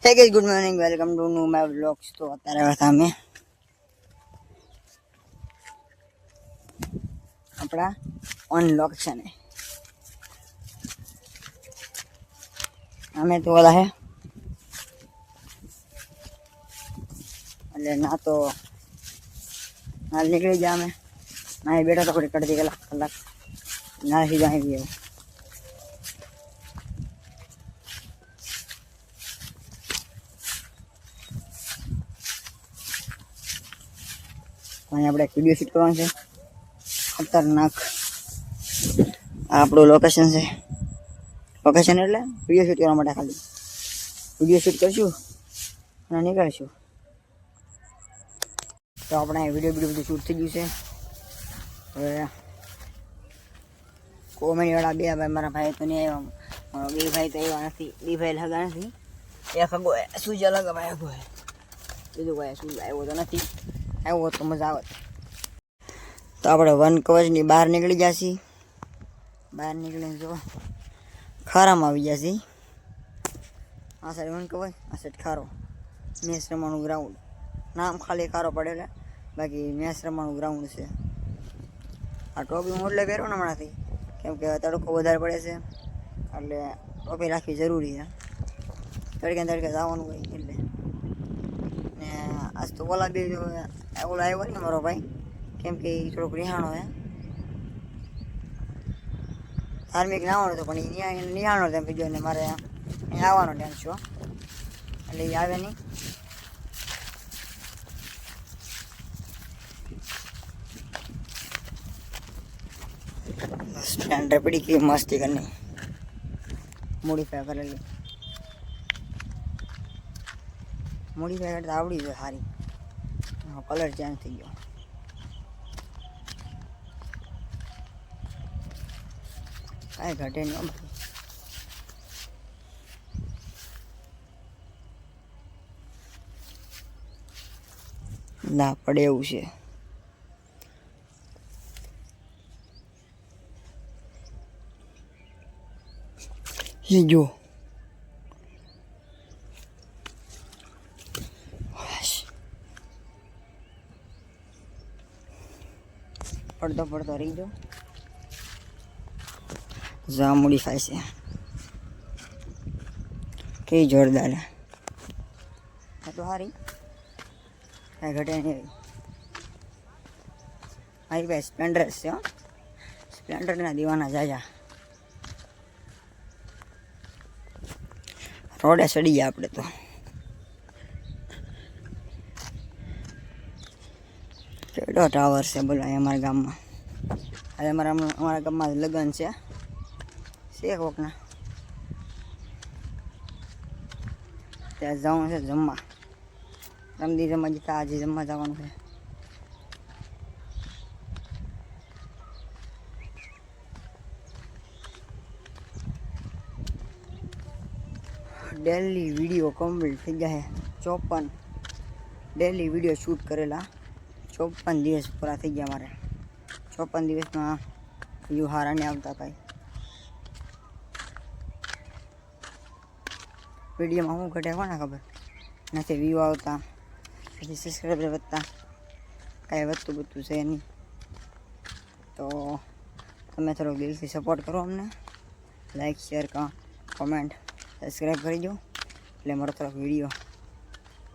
Hey guys, good morning. Welcome to new my vlogs. તો અત્યારે હતા અમે આપણા ઓન લોકેશન અમે તો ઓલા હે એટલે ના તો હાલ નીકળી ગયા અમે ના બેઠા તો થોડી કડતી કલાક ના સીધા આવી ગયો આપણે વિડીયો શૂટ કરવાનું છે ખતરનાક આપણું લોકેશન છે લોકેશન એટલે વિડીયો શૂટ કરવા માટે ખાલી વિડીયો શૂટ કરશું અને નીકળશું તો આપણે વિડીયો બધું શૂટ થઈ ગયું છે હવે કોમેડીવાળા બે ભાઈ મારા ભાઈ તો નહીં આવ્યા મારો બે ભાઈ તો આવ્યા નથી બે ભાઈ લગા નથી એક હગો સૂજ અલગ ભાઈ હગો બીજું ભાઈ સૂજ આવ્યો તો નથી આવ્યો તો મજા આવે તો આપણે વન કવચની બહાર નીકળી જશે બહાર નીકળીને જો ખારામાં આવી જશે આ સાઈડ વન કવચ આ સાઈડ ખારો મેચ રમવાનું ગ્રાઉન્ડ નામ ખાલી ખારો પડેલા બાકી મેચ રમવાનું ગ્રાઉન્ડ છે આ ટોપી હું એટલે પહેરો ને હમણાંથી કેમ કે તડકો વધારે પડે છે એટલે ટોપી રાખવી જરૂરી છે તડકે જવાનું હોય એટલે ને આજ તો ઓલા બે ઓલા આવ્યો ને મારો ભાઈ કેમ કે એ થોડોક રિહાણો હે ધાર્મિક ના આવવાનો હતો પણ એ નિહાણો તેમ કીધું ને મારે અહીંયા આવવાનો ટાઈમ છો એટલે એ આવે નહીં સ્પ્લેન્ડર પડી કે મસ્તી કરની મોડીફાઈ કરેલી મોડીફાઈ કરતા આવડી છે સારી કલર ચેન્જ થઈ ગયો કાંઈ ઘટે નહીં ના પડે એવું છે એ જો પડતો રહી જો જા મોડીફાઈ છે કઈ જોરદાર આ તો સારી કાંઈ ઘટે નહીં મારી ભાઈ સ્પ્લેન્ડર છે હો સ્પ્લેન્ડરના દીવાના જાજા રોડે ચડી ગયા આપણે તો કેટલો ટાવર છે બોલો અહીંયા અમારા ગામમાં આજે અમારા ગામમાં લગ્ન છે કોકના ત્યાં જવાનું છે જમવા રમદી જમવા જતા આજે જમવા જવાનું છે ડેલી વિડીયો કમ્પ્લીટ થઈ ગયા 54 ડેલી વિડીયો શૂટ કરેલા 54 દિવસ પૂરા થઈ ગયા મારે 54 દિવસમાં વ્યૂ હારા નહીં આવતા ભાઈ વિડીયોમાં શું ઘટે કોને ખબર નથી વ્યૂ આવતા પછી સબસ્ક્રાઈબર વધતા કાંઈ વધતું છે નહીં તો તમે થોડોક દિલથી સપોર્ટ કરો અમને લાઈક શેર કોમેન્ટ સબસ્ક્રાઈબ કરી દો એટલે મારો થોડોક વિડીયો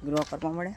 ગ્રો કરવા મળે